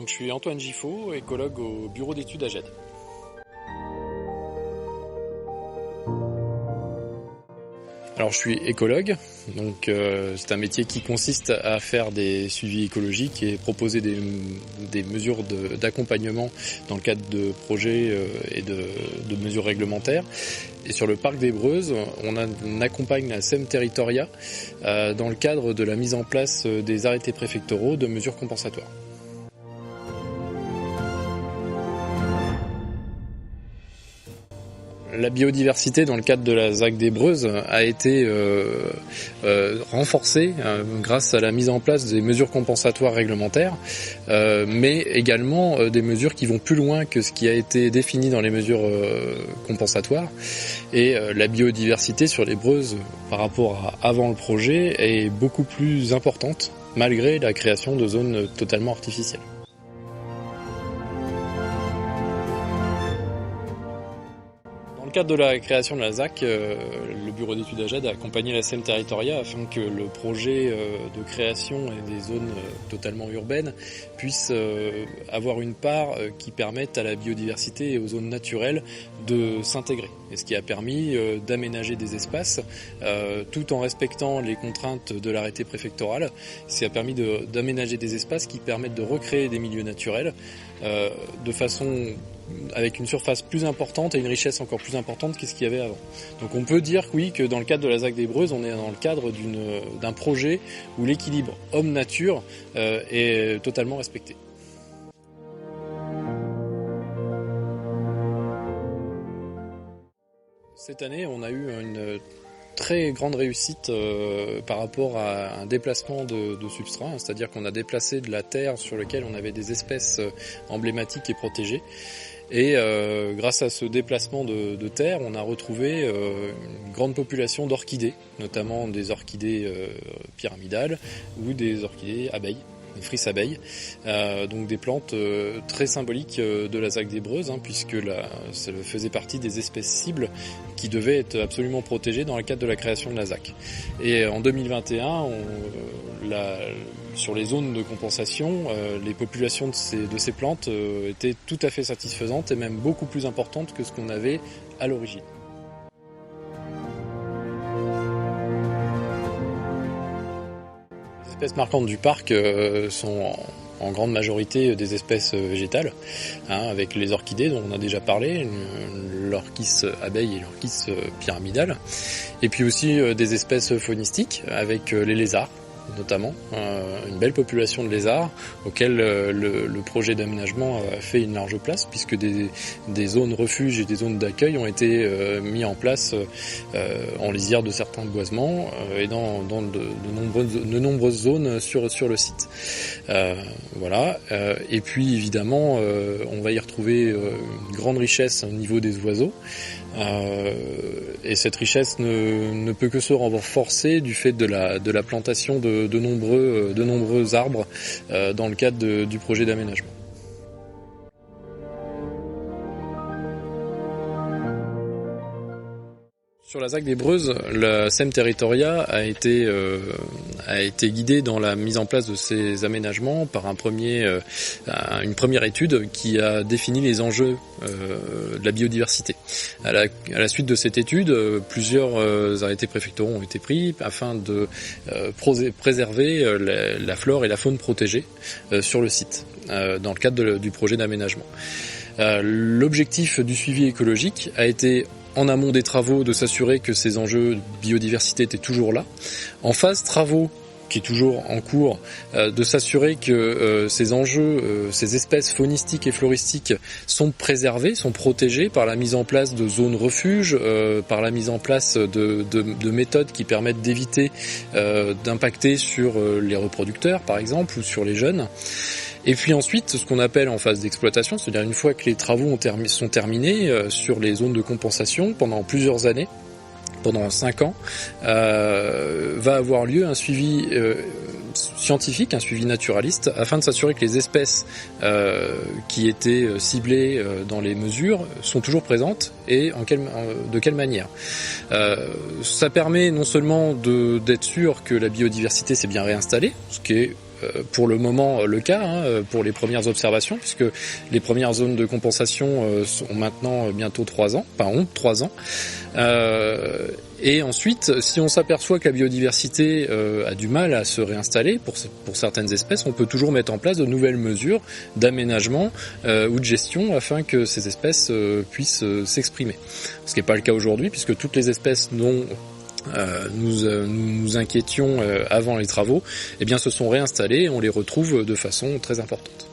Donc, je suis Antoine Giffot, écologue au bureau d'études AGED. Alors je suis écologue, donc c'est un métier qui consiste à faire des suivis écologiques et proposer des mesures d'accompagnement dans le cadre de projets et de mesures réglementaires. Et sur le parc des Breuses, on accompagne la SEM Territoria dans le cadre de la mise en place des arrêtés préfectoraux de mesures compensatoires. La biodiversité dans le cadre de la ZAC des Breuses a été renforcée grâce à la mise en place des mesures compensatoires réglementaires, mais également des mesures qui vont plus loin que ce qui a été défini dans les mesures compensatoires. Et la biodiversité sur les Breuses par rapport à avant le projet est beaucoup plus importante, malgré la création de zones totalement artificielles. Dans le cadre de la création de la ZAC, le bureau d'études AGED a accompagné la SEM Territoria afin que le projet de création et des zones totalement urbaines puisse avoir une part qui permette à la biodiversité et aux zones naturelles de s'intégrer. Et ce qui a permis d'aménager des espaces tout en respectant les contraintes de l'arrêté préfectoral. Ça a permis d'aménager des espaces qui permettent de recréer des milieux naturels de façon avec une surface plus importante et une richesse encore plus importante que ce qu'il y avait avant. Donc on peut dire oui que dans le cadre de la ZAC des Breuses, on est dans le cadre d'un projet où l'équilibre homme-nature est totalement respecté. Cette année, on a eu une très grande réussite par rapport à un déplacement de substrat, c'est-à-dire qu'on a déplacé de la terre sur laquelle on avait des espèces emblématiques et protégées. Et grâce à ce déplacement de terre, on a retrouvé une grande population d'orchidées, notamment des orchidées pyramidales ou des orchidées abeilles, des frisses abeilles, donc des plantes très symboliques de la ZAC des Breuses, puisque ça faisait partie des espèces cibles qui devaient être absolument protégées dans le cadre de la création de la ZAC. Et en 2021, sur les zones de compensation, les populations de ces plantes étaient tout à fait satisfaisantes et même beaucoup plus importantes que ce qu'on avait à l'origine. Les espèces marquantes du parc sont en grande majorité des espèces végétales, avec les orchidées dont on a déjà parlé, l'orchis abeille et l'orchis pyramidale, et puis aussi des espèces faunistiques avec les lézards, notamment une belle population de lézards auxquels le projet d'aménagement a fait une large place, puisque des zones refuges et des zones d'accueil ont été mis en place en lisière de certains boisements et dans de nombreuses zones sur le site. Voilà. Et puis évidemment, on va y retrouver une grande richesse au niveau des oiseaux. Et cette richesse ne peut que se renforcer du fait de la plantation de nombreux arbres dans le cadre du projet d'aménagement. Sur la ZAC des Breuses, la SEM Territoria a été guidée dans la mise en place de ces aménagements par une première étude qui a défini les enjeux de la biodiversité. À la suite de cette étude, plusieurs arrêtés préfectoraux ont été pris afin de préserver la flore et la faune protégée sur le site dans le cadre du projet d'aménagement. L'objectif du suivi écologique a été en amont des travaux de s'assurer que ces enjeux de biodiversité étaient toujours là. En phase travaux, qui est toujours en cours, de s'assurer que ces enjeux, ces espèces faunistiques et floristiques sont préservées, sont protégées par la mise en place de zones refuges, par la mise en place de méthodes qui permettent d'éviter d'impacter sur les reproducteurs, par exemple, ou sur les jeunes. Et puis ensuite, ce qu'on appelle en phase d'exploitation, c'est-à-dire une fois que les travaux sont terminés sur les zones de compensation pendant plusieurs années, pendant 5 ans, va avoir lieu un suivi scientifique, un suivi naturaliste, afin de s'assurer que les espèces qui étaient ciblées dans les mesures sont toujours présentes et de quelle manière. Ça permet non seulement d'être sûr que la biodiversité s'est bien réinstallée, ce qui est pour le moment le cas pour les premières observations, puisque les premières zones de compensation ont maintenant bientôt 3 ans, ont 3 ans. Et ensuite, si on s'aperçoit que la biodiversité a du mal à se réinstaller pour certaines espèces, on peut toujours mettre en place de nouvelles mesures d'aménagement ou de gestion afin que ces espèces puissent s'exprimer. Ce qui n'est pas le cas aujourd'hui, puisque toutes les espèces dont nous inquiétions avant les travaux, eh bien se sont réinstallées et on les retrouve de façon très importante.